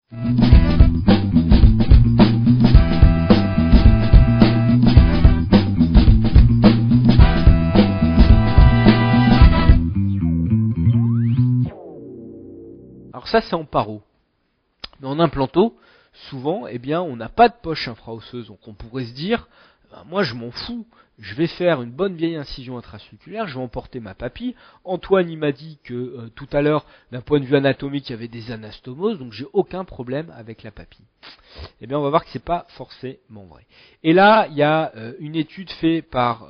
Alors ça, c'est en paro. Mais en implanto, souvent, eh bien, on n'a pas de poche infraosseuse. Donc on pourrait se dire, moi je m'en fous, je vais faire une bonne vieille incision intracirculaire, je vais emporter ma papille. Antoine, il m'a dit que tout à l'heure, d'un point de vue anatomique, il y avait des anastomoses, donc j'ai aucun problème avec la papille. Eh bien, on va voir que c'est pas forcément vrai. Et là, il y a une étude faite par,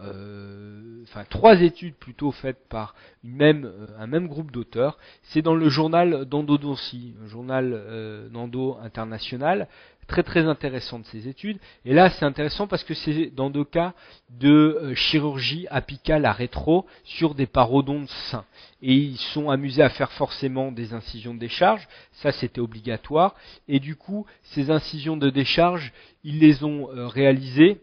trois études plutôt faites par un même groupe d'auteurs. C'est dans le journal d'endodontie, un journal d'endo international. Très très intéressant de ces études. Et là, c'est intéressant parce que c'est dans 2 cas de chirurgie apicale à rétro sur des parodontes sains. Et ils sont amusés à faire forcément des incisions de décharge. Ça, c'était obligatoire. Et du coup, ces incisions de décharge, ils les ont réalisées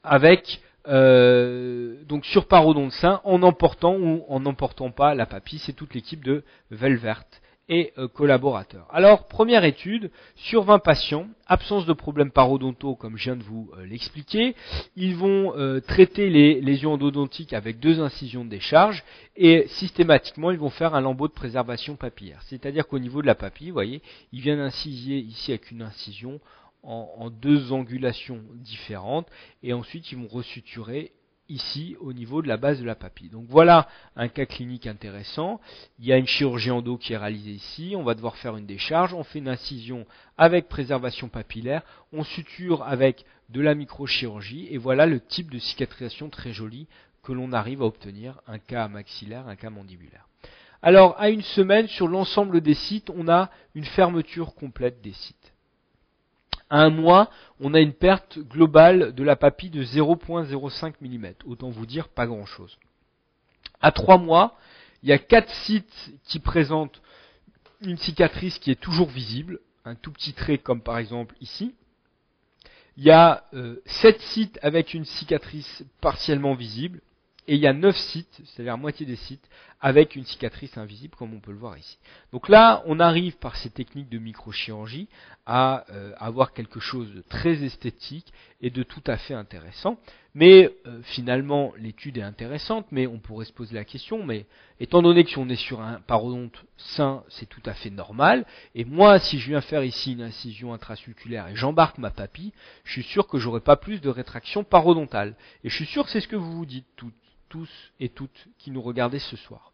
avec donc sur parodonte sain en emportant ou en n'emportant pas la papille. C'est toute l'équipe de Velvert et collaborateurs. Alors, première étude, sur 20 patients, absence de problèmes parodontaux, comme je viens de vous l'expliquer. Ils vont traiter les lésions endodontiques avec 2 incisions de décharge et systématiquement, ils vont faire un lambeau de préservation papillaire. C'est-à-dire qu'au niveau de la papille, vous voyez, ils viennent incisier ici avec une incision en 2 angulations différentes et ensuite, ils vont resuturer ici au niveau de la base de la papille. Donc voilà un cas clinique intéressant. Il y a une chirurgie endo qui est réalisée ici. On va devoir faire une décharge. On fait une incision avec préservation papillaire. On suture avec de la microchirurgie. Et voilà le type de cicatrisation très jolie que l'on arrive à obtenir. Un cas maxillaire, un cas mandibulaire. Alors à une semaine, sur l'ensemble des sites, on a une fermeture complète des sites. À 1 mois, on a une perte globale de la papille de 0,05 mm. Autant vous dire, pas grand-chose. À 3 mois, il y a 4 sites qui présentent une cicatrice qui est toujours visible, un tout petit trait comme par exemple ici. Il y a 7 sites avec une cicatrice partiellement visible. Et il y a 9 sites, c'est-à-dire la moitié des sites, avec une cicatrice invisible, comme on peut le voir ici. Donc là, on arrive par ces techniques de microchirurgie à avoir quelque chose de très esthétique et de tout à fait intéressant. Mais finalement, l'étude est intéressante, mais on pourrait se poser la question, mais étant donné que si on est sur un parodonte sain, c'est tout à fait normal, et moi, si je viens faire ici une incision intracirculaire et j'embarque ma papille, je suis sûr que j'aurai pas plus de rétraction parodontale. Et je suis sûr que c'est ce que vous vous dites tous et toutes qui nous regardez ce soir.